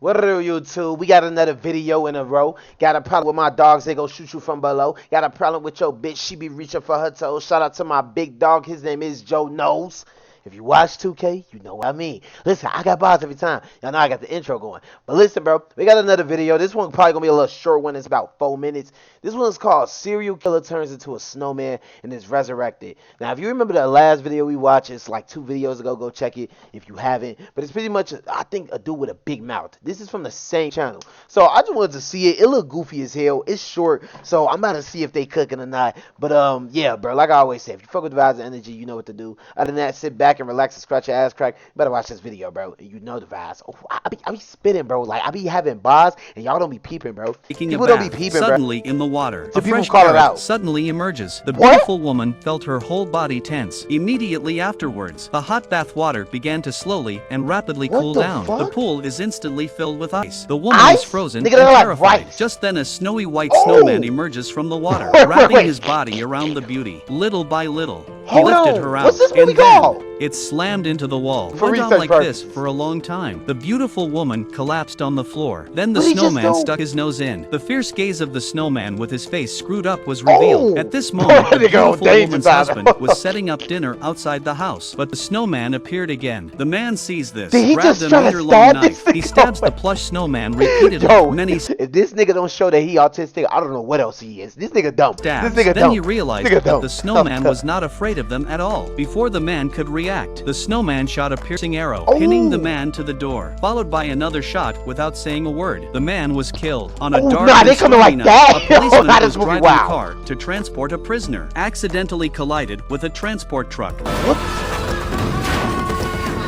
What do YouTube? We got another video in a row. Got a problem with my dogs, they go shoot you from below. Got a problem with your bitch, she be reaching for her toes. Shout out to my big dog, his name is Joe Nose. If you watch 2K, you know what I mean. Listen, I got bars every time. Y'all know I got the intro going. But listen, bro, we got another video. This one probably going to be a little short one. It's about 4 minutes. This one's called Serial Killer Turns into a Snowman and is Resurrected. Now, if you remember the last video we watched, it's like 2 videos ago. Go check it if you haven't. But it's pretty much, I think, a dude with a big mouth. This is from the same channel. So I just wanted to see it. It looked goofy as hell. It's short, so I'm about to see if they cooking or not. But, yeah, bro, like I always say, if you fuck with vibes and energy, you know what to do. Other than that, sit back and relax and scratch your ass crack. You better watch this video, bro. You know the vibes. Oh, I be spitting, bro. Like, I be having bars, and y'all don't be peeping, bro. People don't be peeping, suddenly in the water. So a fresh call it carrot out. Suddenly emerges. The beautiful woman felt her whole body tense. Immediately afterwards, the hot bath water began to slowly and rapidly cool down. The pool is instantly filled with ice. The woman is frozen and terrified. Just then a snowy white snowman emerges from the water, wrapping his body around the beauty. Little by little, he lifted her out, and then it slammed into the wall. Went on like this for a long time. The beautiful woman collapsed on the floor. Then the snowman stuck his nose in. The fierce gaze of the snowman with his face screwed up was revealed. At this moment, the beautiful woman's husband was setting up dinner outside the house, but the snowman appeared again. The man sees this, grabbed a meter-long knife. He stabs the plush snowman repeatedly. If this nigga don't show that he autistic, I don't know what else he is. This nigga dumb. Then he realized that the snowman was not afraid of them at all. Before the man could react, the snowman shot a piercing arrow, pinning the man to the door, followed by another shot without saying a word. The man was killed. On a dark and stormy night, a policeman was driving a car to transport a prisoner, accidentally collided with a transport truck.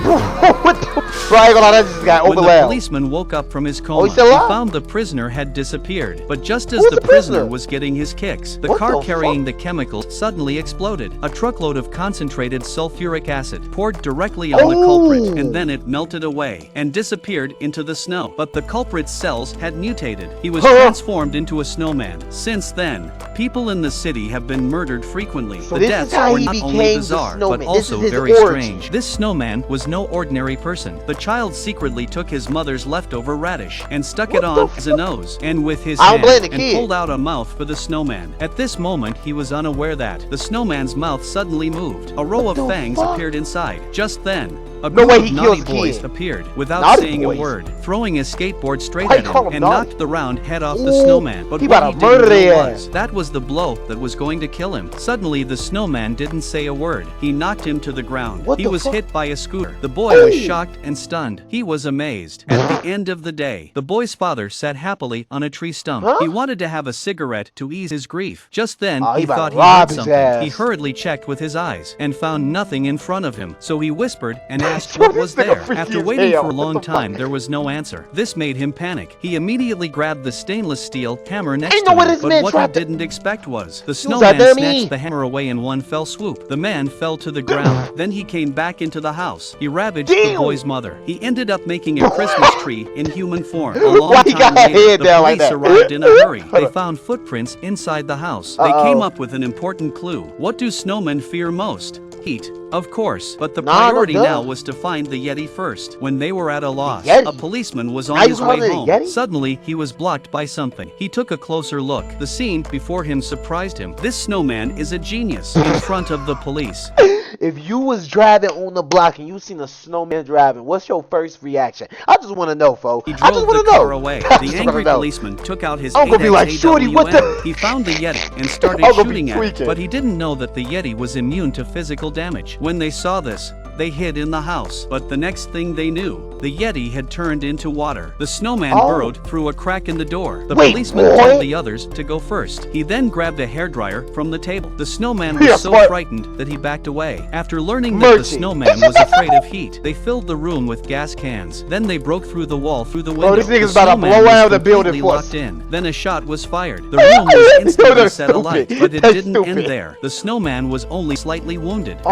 What the? Bro, I ain't gonna lie, this guy When the policeman woke up from his coma, he found the prisoner had disappeared. But just as the prisoner was getting his kicks, the car carrying the chemicals suddenly exploded. A truckload of concentrated sulfuric acid poured directly on the culprit, and then it melted away and disappeared into the snow. But the culprit's cells had mutated. He was transformed into a snowman. Since then, people in the city have been murdered frequently. The deaths were not only bizarre, but also very strange. This snowman was no ordinary person. The child secretly took his mother's leftover radish and stuck it on his nose, and with his hand, and pulled out a mouth for the snowman. At this moment, he was unaware that the snowman's mouth suddenly moved. A row of fangs appeared inside. Just then, a group of naughty boys appeared without saying a word, throwing a skateboard straight at him and knocked the round head off the snowman. But what he didn't know was, that was the blow that was going to kill him. Suddenly, the snowman didn't say a word. He knocked him to the ground. He was hit by a scooter. The boy was shocked and stunned. He was amazed. At the end of the day, the boy's father sat happily on a tree stump. He wanted to have a cigarette to ease his grief. Just then, he thought he heard something. He hurriedly checked with his eyes and found nothing in front of him. So he whispered and asked what was there. After waiting for a long time, there was no answer. This made him panic. He immediately grabbed the stainless steel hammer next to him. But what he didn't expect was, the snowman snatched the hammer away in one fell swoop. The man fell to the ground. Then he came back into the house. He ravaged the boy's mother. He ended up making a Christmas tree in human form. A long time later, the police arrived in a hurry. They found footprints inside the house. They came up with an important clue. What do snowmen fear most? Heat, of course, but the priority now was to find the Yeti first. When they were at a loss, a policeman was on his way home. Suddenly, he was blocked by something. He took a closer look. The scene before him surprised him. This snowman is a genius. In front of the police. If you was driving on the block and you seen a snowman driving, what's your first reaction? I just want to know, folks. He drove the car away. The angry policeman took out his 8X He found the Yeti and started shooting at it, but he didn't know that the Yeti was immune to physical damage. When they saw this, they hid in the house. But the next thing they knew, the Yeti had turned into water. The snowman burrowed through a crack in the door. The policeman told the others to go first. He then grabbed a hairdryer from the table. The snowman was so frightened that he backed away. After learning that the snowman was afraid of heat, they filled the room with gas cans. Then they broke through the wall through the window. This nigga's about to blow out the building for us. Locked in. Then a shot was fired. The room was instantly set alight, but it didn't end there. The snowman was only slightly wounded. After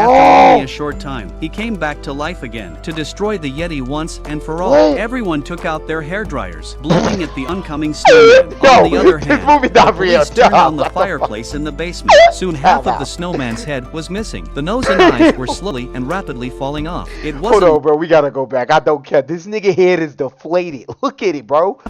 only a short time, he came back to life again to destroy the Yeti once and for all. What? Everyone took out their hairdryers, blowing at the oncoming snowman. On the other hand, the police turned on the fireplace in the basement. Soon half of the snowman's head was missing. The nose and eyes were slowly and rapidly falling off. It wasn't. Hold on, bro. We gotta go back. I don't care. This nigga head is deflated. Look at it, bro.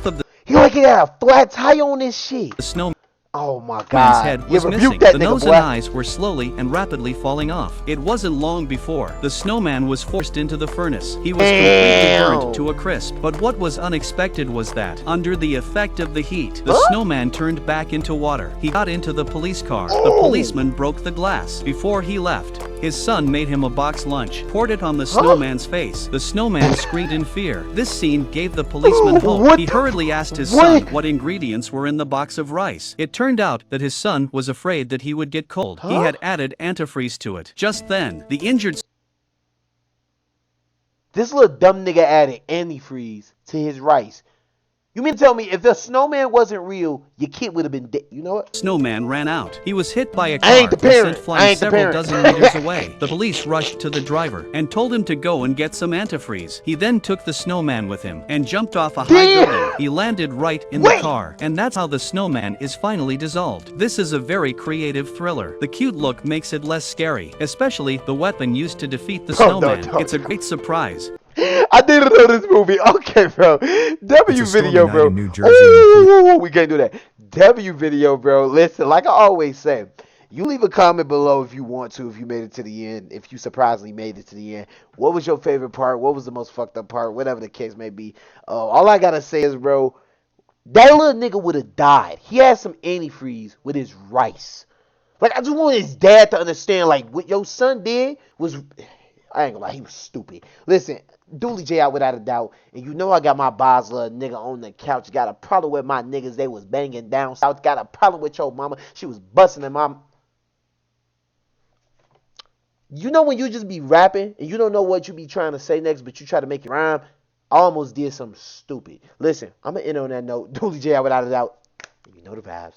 He like he got a flat tire on this shit. The snowman. Oh my Man's God. head was missing. The nose and eyes were slowly and rapidly falling off. It wasn't long before the snowman was forced into the furnace. He was completely burnt to a crisp. But what was unexpected was that, under the effect of the heat, the snowman turned back into water. He got into the police car. The policeman broke the glass. Before he left, his son made him a box lunch, poured it on the snowman's face. The snowman screamed in fear. This scene gave the policeman hope. He hurriedly asked his son what ingredients were in the box of rice. It turned out that his son was afraid that he would get cold. He had added antifreeze to it. Just then, the injured... This little dumb nigga added antifreeze to his rice. You mean to tell me if the snowman wasn't real, your kid would have been dead? You know what? Snowman ran out. He was hit by a car and sent flying several dozen meters away. The police rushed to the driver and told him to go and get some antifreeze. He then took the snowman with him and jumped off a high building. He landed right in the car. And that's how the snowman is finally dissolved. This is a very creative thriller. The cute look makes it less scary, especially the weapon used to defeat the snowman. It's a great surprise. I didn't know this movie. Okay, bro. W video, bro. New Jersey. Ooh, we can't do that. W video, bro. Listen, like I always say, you leave a comment below if you want to, if you made it to the end, if you surprisingly made it to the end. What was your favorite part? What was the most fucked up part? Whatever the case may be. All I gotta say is, bro, that little nigga would have died. He had some antifreeze with his rice. Like, I just want his dad to understand, like, what your son did was... I ain't gonna lie, he was stupid. Listen, Dooley J out without a doubt. And you know I got my Basler nigga on the couch. Got a problem with my niggas. They was banging down south. Got a problem with your mama. She was busting in my... You know when you just be rapping and you don't know what you be trying to say next, but you try to make it rhyme? I almost did something stupid. Listen, I'm going to end on that note. Dooley J out without a doubt. You know the vibes.